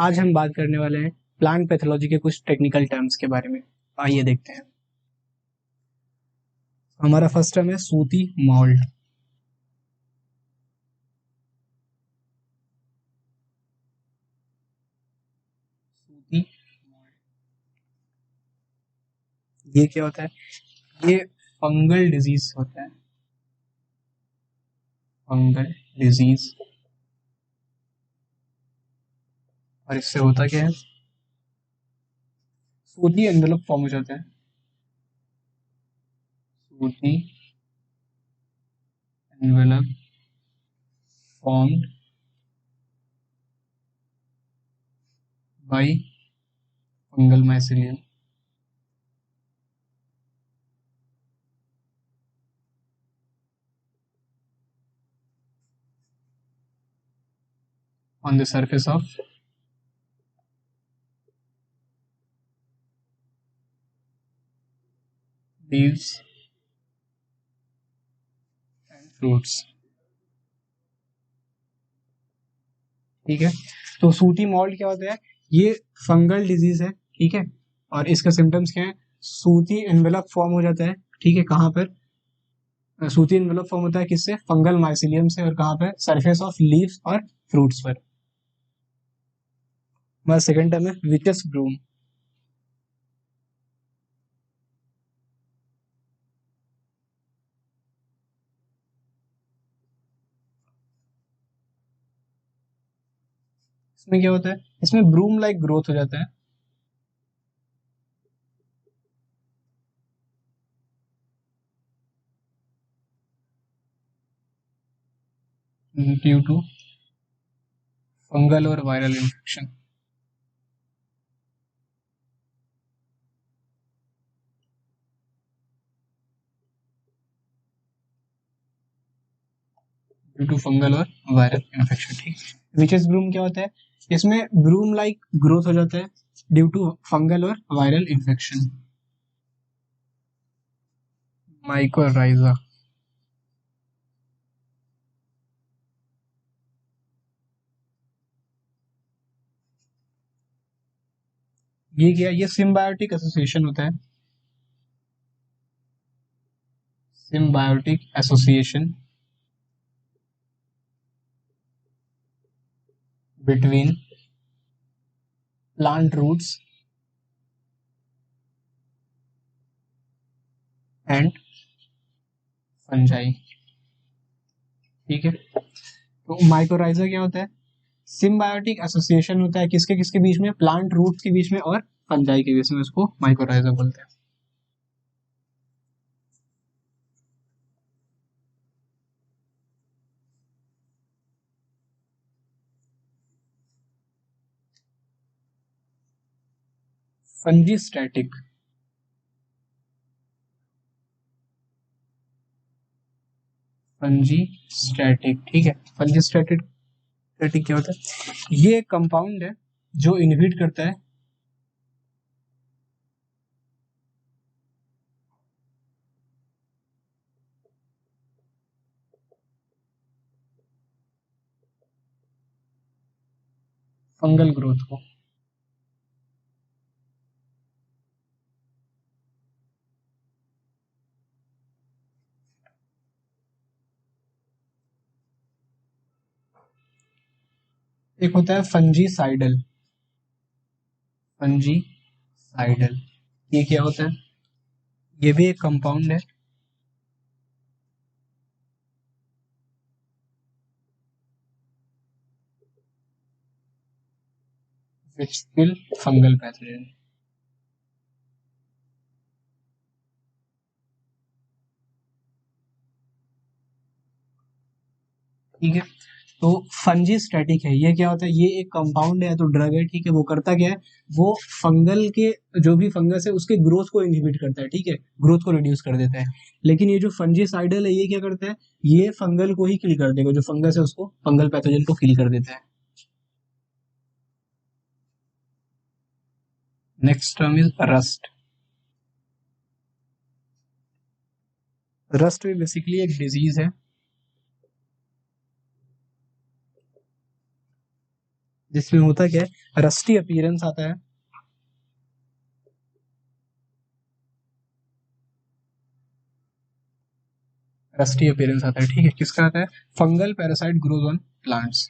आज हम बात करने वाले हैं प्लांट पैथोलॉजी के कुछ टेक्निकल टर्म्स के बारे में। आइए देखते हैं। हमारा फर्स्ट टर्म है सूती मोल्ड। सूती, ये क्या होता है? ये फंगल डिजीज होता है। फंगल डिजीज, और इससे होता क्या है? सूती एनवेलप फॉर्म हो जाता है। सूती envelope formed by fungal mycelium on the surface of leaves and fruits। ठीक है, तो सूटी मोल्ड क्या होता है? ये फंगल डिजीज है, ठीक है। और इसका सिम्टम्स क्या है? सूती एनवेलप फॉर्म हो जाता है, ठीक है। कहाँ पर सूती एनवेलप फॉर्म होता है? किससे? फंगल माइसिलियम से। और कहाँ पर? सरफेस ऑफ लीव्स और फ्रूट्स पर। हमारा सेकंड टर्म है विचस ब्रूम। इसमें क्या होता है? इसमें ब्रूम लाइक ग्रोथ हो जाता है। ड्यू टू फंगल और viral infection. Due to fungal और वायरल इन्फेक्शन, ठीक। विचेस ब्रूम क्या होता है? इसमें ब्रूम लाइक ग्रोथ हो जाता है ड्यू टू फंगल और वायरल इन्फेक्शन। माइकोराइजा, ये क्या? ये सिम्बायोटिक एसोसिएशन होता है। Symbiotic association between plant roots and fungi, ठीक है। तो माइकोराइजा क्या होता है? सिम्बायोटिक एसोसिएशन होता है किसके किसके बीच में? प्लांट रूट्स के बीच में और फंजाई के बीच में। उसको माइकोराइजा बोलते हैं। फंजी स्टैटिक, फंजी स्टैटिक, ठीक है। फंजी स्टैटिक स्टैटिक क्या होता है? ये एक कंपाउंड है जो इनहिबिट करता है फंगल ग्रोथ को। एक होता है फंजीसाइडल। फंजीसाइडल, ये क्या होता है? ये भी एक कंपाउंड है which kill fungal pathogen। ठीक है, तो फंजी स्टैटिक है। ये क्या होता है? ये एक कंपाउंड है, तो ड्रग है, ठीक है। वो करता क्या है? वो फंगल के जो भी फंगस है उसके ग्रोथ को इनहिबिट करता है, ठीक है। ग्रोथ को रिड्यूस कर देता है। लेकिन ये जो फंजीसाइडल है, ये क्या करता है? ये फंगल को ही किल कर देगा। जो फंगस है उसको, फंगल पैथोजन को किल कर देता है। Next term is rust. Rust भी बेसिकली एक डिजीज है जिसमें होता क्या है, रस्टी अपीयरेंस आता है, रस्टी अपीयरेंस आता है, ठीक है, किसका आता है, fungal parasite grows on plants.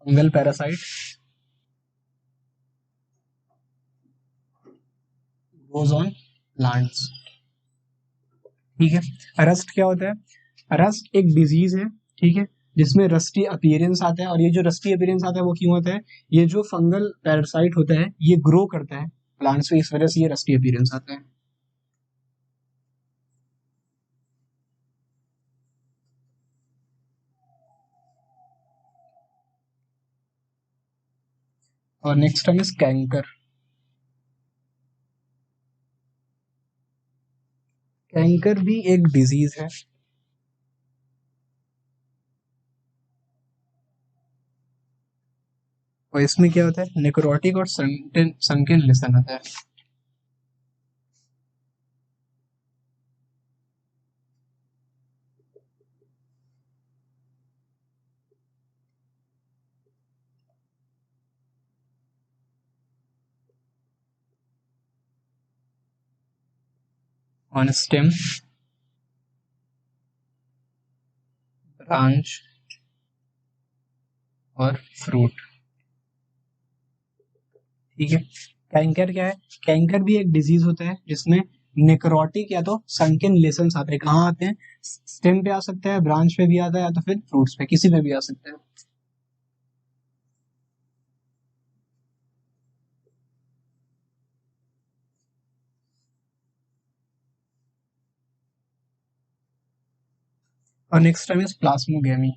Fungal parasite grows on plants, ठीक है। रस्ट क्या होता है, रस्ट एक डिजीज है, ठीक है, जिसमें रस्टी अपीयरेंस आता है, और ये जो रस्टी अपीयरेंस आता है वो क्यों होता है, ये जो फंगल पैरासाइट होता है ये ग्रो करता है प्लांट्स पे, इस वजह से ये रस्टी अपीयरेंस आता है। और next term is canker. Canker भी एक डिजीज है, और इसमें क्या होता है, नेक्रोटिक और संकिन लेसन आता है। ऑन स्टेम, ब्रांच और फ्रूट, ठीक है। कैंकर क्या है, कैंकर भी एक डिजीज होता है जिसमें नेक्रोटिक या तो संकिन लेसन्स आते हैं, कहाँ आते हैं, स्टेम पे आ सकता है, ब्रांच पे भी आता है, या तो फिर फ्रूट्स पे, किसी पे भी आ सकता है। और next time is plasmogamy.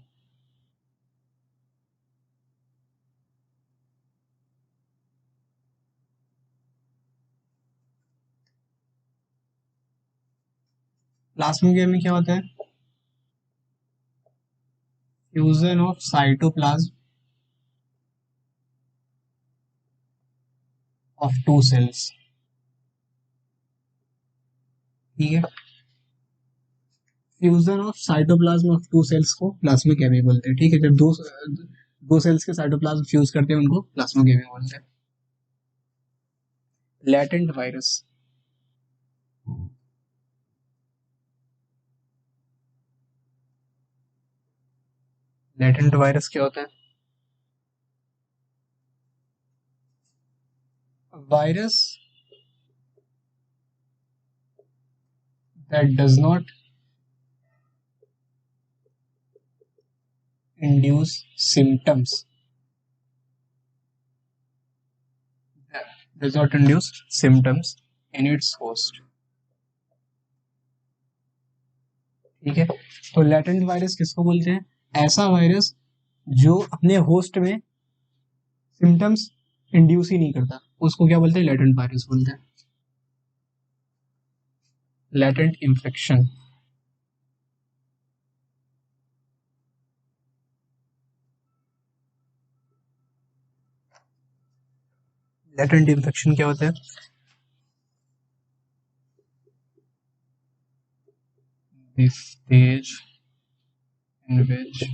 Plasmogamy क्या होता है, fusion of cytoplasm of two cells, ठीक है, fusion of cytoplasm of two cells को प्लाज्मोगेमी बोलते हैं, ठीक है, जब दो सेल्स के साइटोप्लाज्म फ्यूज करते हैं उनको प्लाज्मोगेमी बोलते हैं। लैटेंट वायरस, लैटेंट वायरस क्या होता है, virus that does not induce symptoms, does not induce symptoms in its host, ठीक है। तो लैटेंट वायरस किसको बोलते हैं, ऐसा वायरस जो अपने होस्ट में सिम्टम्स इंड्यूस ही नहीं करता, उसको क्या बोलते हैं, लैटेंट वायरस बोलते हैं। लैटेंट इन्फेक्शन, लैटेंट इन्फेक्शन क्या होता है, the stage in which the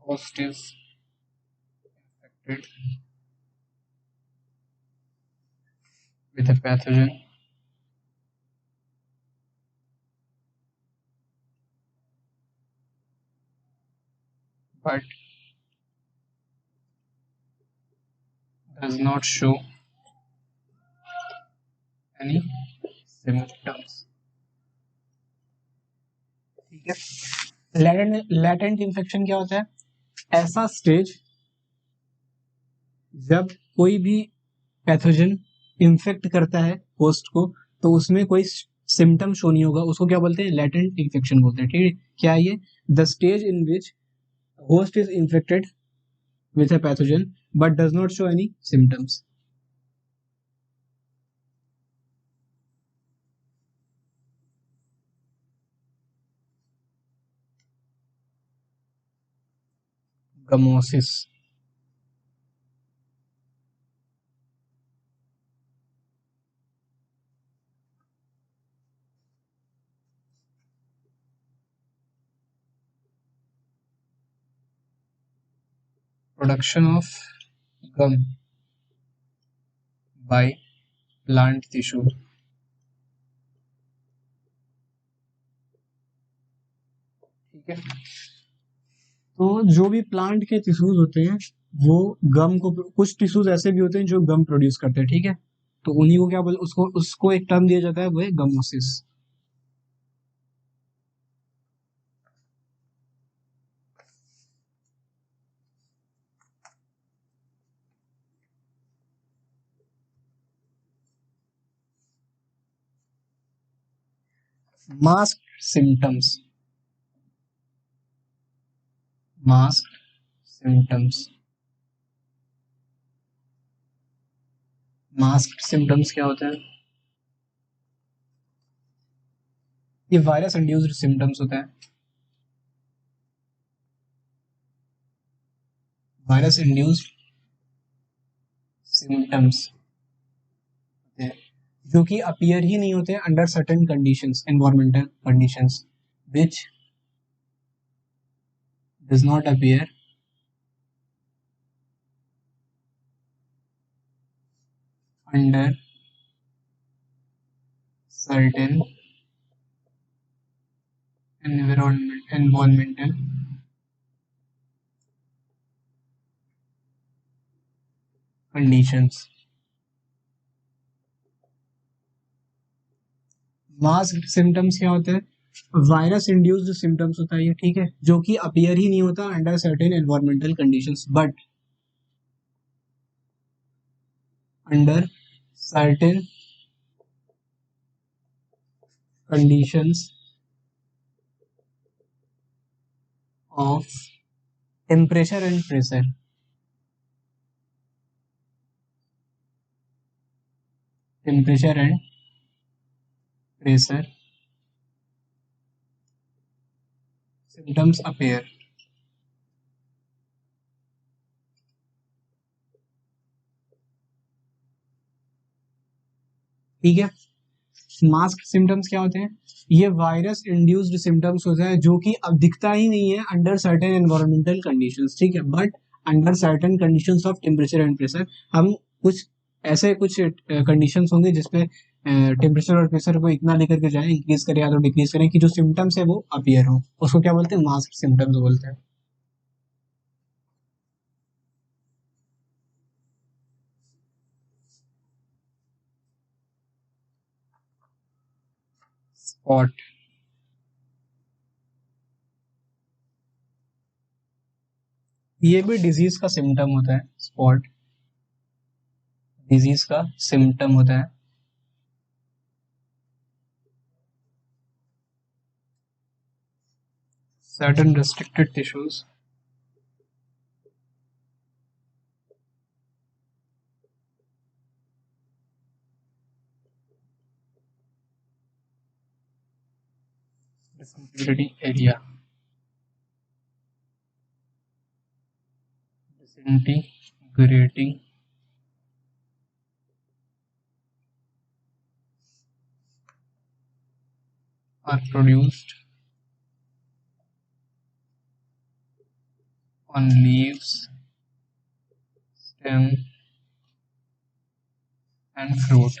host is infected with a pathogen but does not show any symptoms, ठीक है। लैटेंट इन्फेक्शन क्या होता है, ऐसा स्टेज जब कोई भी पैथोजन इन्फेक्ट करता है होस्ट को, तो उसमें कोई सिम्टम शो नहीं होगा, उसको क्या बोलते हैं, लैटेंट इन्फेक्शन बोलते हैं, ठीक है। क्या ये, the stage in which host is infected with a pathogen but does not show any symptoms. Gummosis, production of gum by plant tissue. ठीक है, तो जो भी प्लांट के टिश्यूज होते हैं वो गम को, कुछ टिश्यूज ऐसे भी होते हैं जो गम प्रोड्यूस करते हैं, ठीक है, तो उन्हीं को क्या बोल, उसको उसको एक टर्म दिया जाता है, वो है gummosis. Mask symptoms, mask symptoms, mask symptoms क्या होता है? ये वायरस इंड्यूस्ड सिम्टम्स होता है, वायरस इंड्यूस्ड सिम्टम्स होते हैं, जो कि अपीयर ही नहीं होते under certain conditions, environmental conditions, which does not appear under certain environmental conditions। Mask symptoms क्या होते हैं? वायरस इंड्यूस्ड सिम्टम्स होता है ये, ठीक है, जो कि अपीयर ही नहीं होता under certain environmental conditions, but under certain conditions of temperature and pressure, temperature and pressure symptoms appear. ठीक है, मास्क सिम्टम्स क्या होते हैं? ये वायरस इंड्यूस्ड सिम्टम्स होता है जो कि अब दिखता ही नहीं है अंडर सर्टेन एनवायरमेंटल कंडीशंस, ठीक है, but under certain conditions of temperature and pressure हम कुछ ऐसे कुछ कंडीशंस होंगे जिसपे टेम्परेचर और प्रेशर को इतना लेकर के जाए, इंक्रीज करें या तो डिक्रीज करें कि जो सिम्टम्स है वो अपीयर हो, उसको क्या बोलते हैं? मास्क सिम्टम्स बोलते हैं। स्पॉट, ये भी डिजीज का सिम्टम होता है, स्पॉट डिजीज का सिम्टम होता है। Certain restricted tissues disintegrating area, disintegrating are produced on leaves, stem and fruit।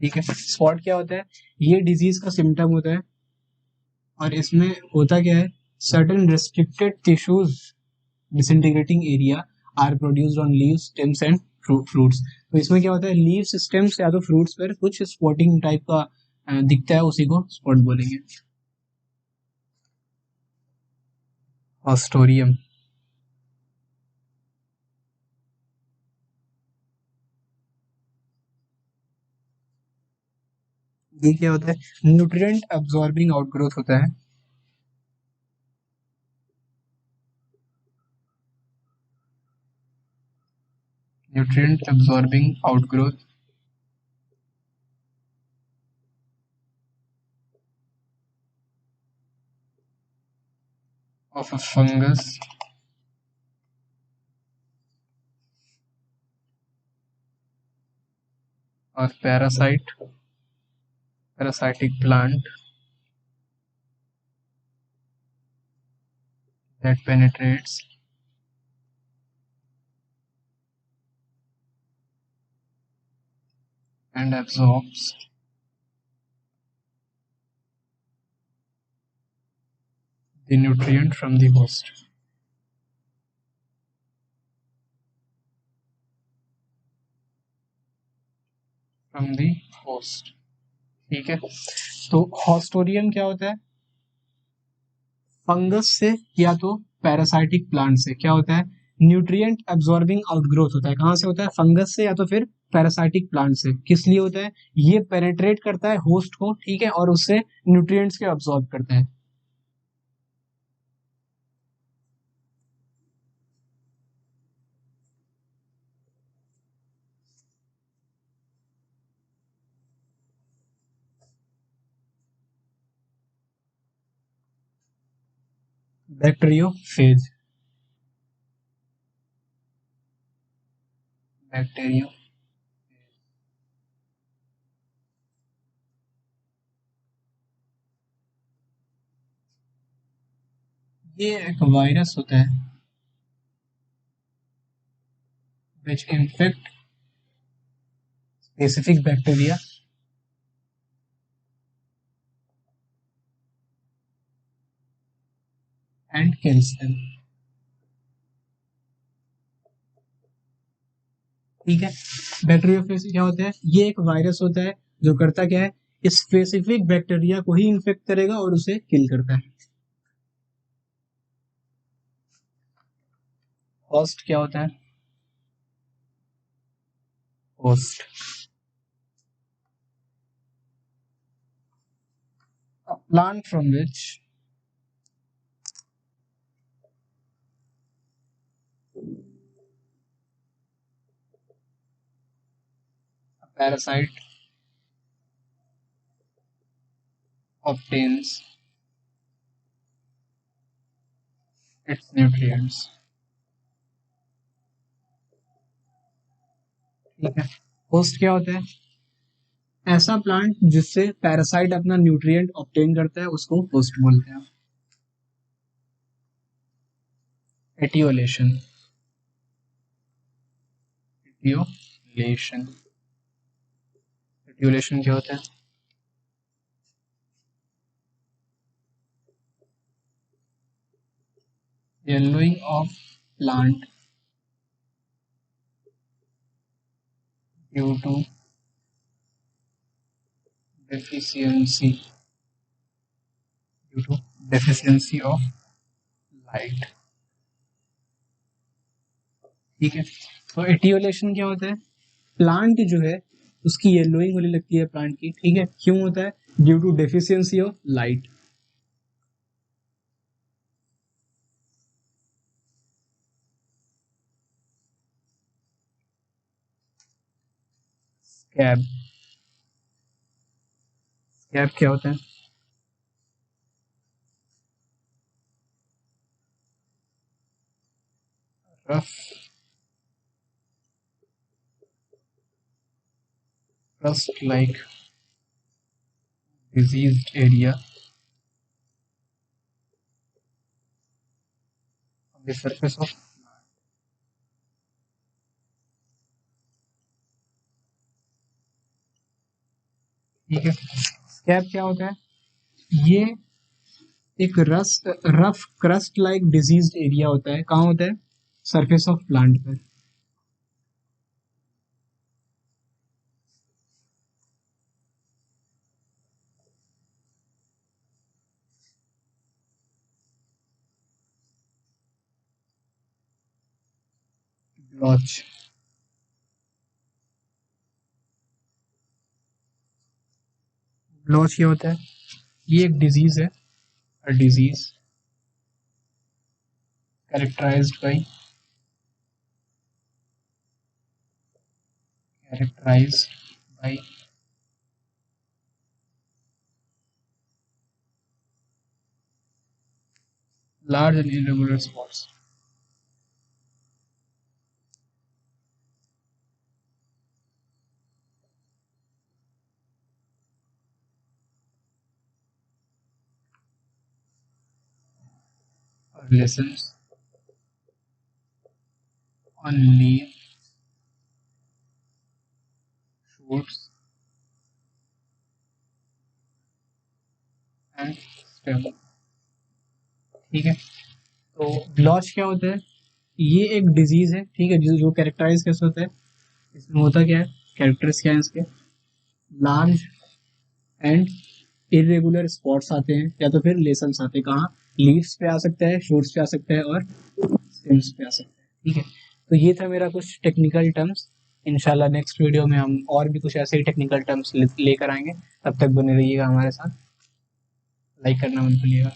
ठीक है, स्पॉट क्या होता है? ये डिजीज का सिम्टम होता है और इसमें होता क्या है? Certain restricted tissues disintegrating area are produced on leaves, stems and fruits। तो इसमें क्या होता है? लीव्स, स्टेम्स या तो फ्रूट्स पर कुछ स्पॉटिंग टाइप का दिखता है, उसी को स्पॉट बोलेंगे। ऑस्टोरियम, ये क्या होता है? न्यूट्रिएंट अब्सॉर्बिंग आउटग्रोथ होता है, nutrient absorbing outgrowth of a fungus or parasite, parasitic plant that penetrates and absorbs the nutrient from the host. From the host. ठीक है, तो हॉस्टोरियम क्या होता है? फंगस से या तो पैरासाइटिक प्लांट से क्या होता है? न्यूट्रिएंट एब्जॉर्बिंग आउटग्रोथ होता है। कहाँ से होता है? फंगस से या तो फिर पैरासाइटिक प्लांट से। किस लिए होता है? ये पेनेट्रेट करता है होस्ट को, ठीक है, और उससे न्यूट्रिएंट्स को एब्जॉर्ब करता है। बैक्टीरियोफेज। बैक्टीरियो ये एक वायरस होता है which infect specific bacteria and kills them। ठीक है, बैक्टीरियोफेज क्या होता है? ये एक वायरस होता है जो करता क्या है? स्पेसिफिक बैक्टीरिया को ही इन्फेक्ट करेगा और उसे किल करता है। होस्ट क्या होता है? Host a plant from which a parasite obtains its nutrients। ठीक है, होस्ट क्या होता है? ऐसा प्लांट जिससे पैरासाइट अपना न्यूट्रिएंट ऑब्टेन करता है उसको होस्ट बोलते हैं। एटियोलेशन। एटियोलेशन। एटियोलेशन क्या होता है? Yellowing of plant due to deficiency due to deficiency of light। ठीक है, तो एटियोलेशन क्या होता है? प्लांट जो है उसकी येलोइंग होने लगती है प्लांट की। ठीक है, क्यों होता है? Due to deficiency of light. Scab. Scab क्या होता है? Rough rust like diseased area on the surface of। ठीक है, स्कैब क्या होता है? ये एक rough crust like diseased area होता है। कहाँ होता है? सरफेस ऑफ प्लांट पर। ब्लॉच। ब्लॉच क्या होता है? ये एक डिजीज है, a disease characterized by characterized by large and irregular spots। और lessons on leave, shoots and stem. ठीक है, तो ब्लॉश क्या होता है? ये एक डिजीज है, ठीक है, जो कैरेक्टराइज कैसे होता है, इसमें होता क्या है, कैरेक्टर्स क्या है इसके, लार्ज एंड इरेगुलर स्पॉट्स आते हैं या तो फिर लेसन्स आते हैं। कहाँ? लीव्स पे आ सकता है, शूट्स पे आ सकता है और स्टेम्स पे आ सकता है। ठीक है, तो ये था मेरा कुछ टेक्निकल टर्म्स। इंशाल्लाह नेक्स्ट वीडियो में हम और भी कुछ ऐसे ही टेक्निकल टर्म्स लेकर आएंगे। तब तक बने रहिएगा हमारे साथ, लाइक करना मत भूलिएगा।